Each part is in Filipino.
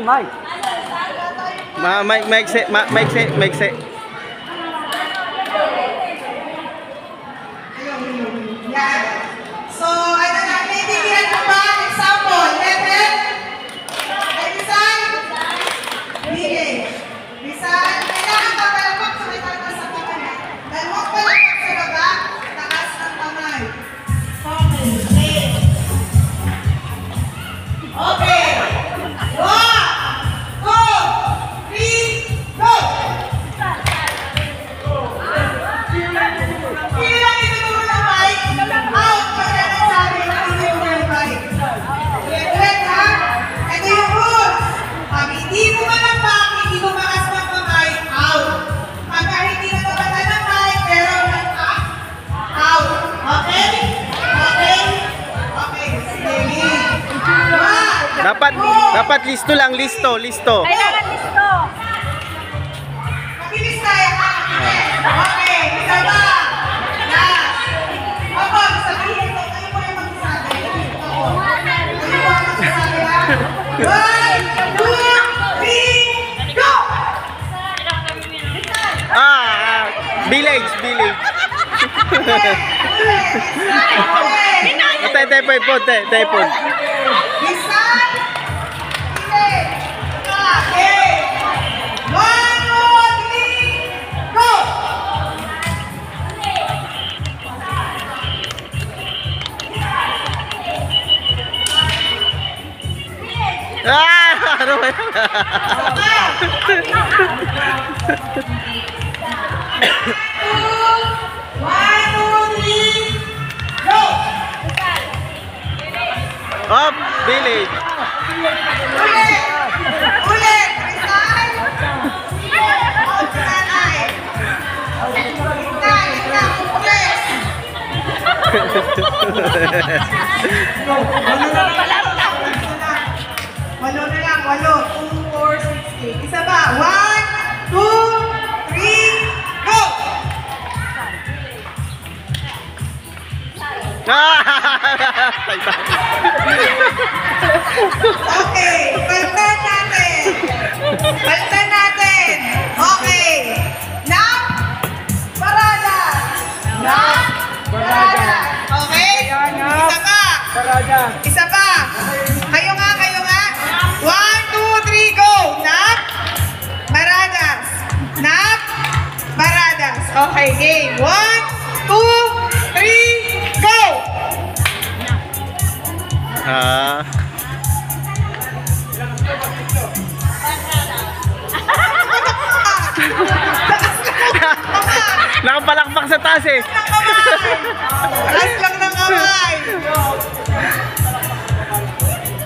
Mike. Maiksi. Yan. So, ano na, may bigyan mo ba? Example, level? Ay, Rizal? Bigay. Rizal, kailangan ka palakpak sa may tatas sa kamay. Dalawang palakpak sa baba, taas ng kamay. Okay. Okay. 1, 2, 3, go! Kailangan ituturo ng mic. Out pag nagsabi ng ituturo ng mic. Red ha? Ito yung rules. Pag hindi mo malambak, hindi mo makasmak ng mic, out. Pagka hindi na mabata ng mic, pero malambak, out. Okay? Okay? Okay. Sige. Dapat listo lang, listo. Kailangan listo. Mabilis tayo ha? Okay. Isa ba? Last. Ako, sabihin ko, kayo po yung magsasabi. Ako. Kayo po yung magsasabi ha? 1, 2, 3, go! Village. Tepon. Lisan! Pili! Okay! 1, 2, 3, go! Ano ba yan? One, two, three, go! Up, village. Ulit! Lisan! Out sa nanay. Gitna, ulit! Walo na lang, 2, 4, 6, 8. Isa ba? 1, 2, 3, go! Okay, balikan natin. Okay. Knock, parada. Okay? Isa pa. Kayo nga. 1, 2, 3, go. Knock, paradas. Okay, game. 1, 2, 3, go. Nakapalakpak sa taas eh. Taas lang ng kamay.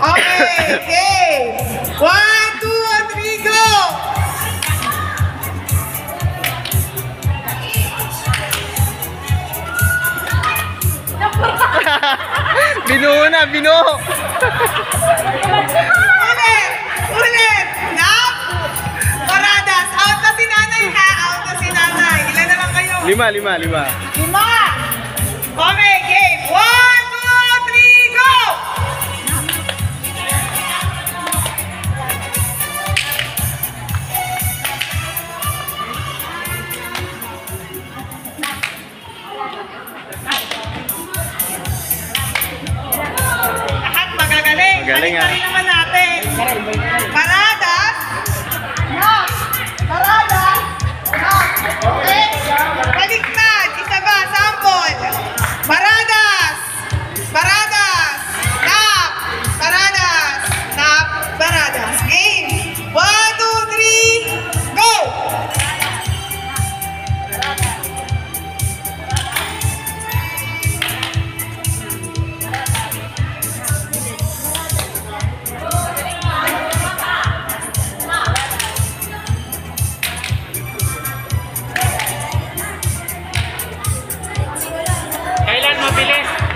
Okay. 1, 2, 3, go. Binuo. Ulit. Knock, paradas. Out na si nanay ha. Ilan na lang kayo? 5. 5. Okay, game. 1, 2, 3, go. Lahat magagaling. Magaling, Balik-balik naman natin. Paradas. Knock. Okay? Baliktad. Isa ba? Sample. Paradas. Knock. Paradas. Game. 1, 2, 3, go!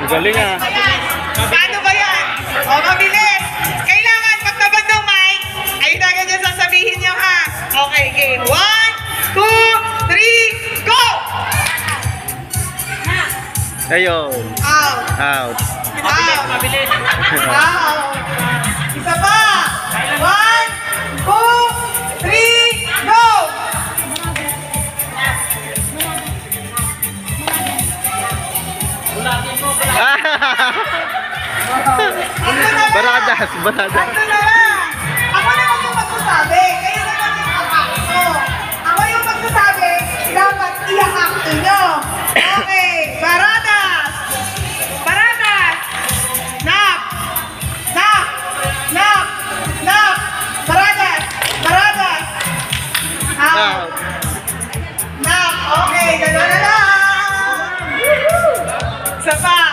Magaling ah. Paano ba yan? O, mabilis. Kailangan, pag tabad ng mic, ayun agad yung sasabihin niyo ha. Okay, game. 1, 2, 3, go! Ayun. Out. Out. Mabilis. Out. Isa pa. 1, Baradas, baradas. Ano na lang? Ako naman yung magsasabi. Kayo naman yung akakto. Ako yung magsasabi, dapat i-akakto nyo. Okay, baradas! Baradas! Knock! Knock! Knock! Knock! Baradas! Baradas! Out! Knock! Okay, gano'n na lang! Isa pa!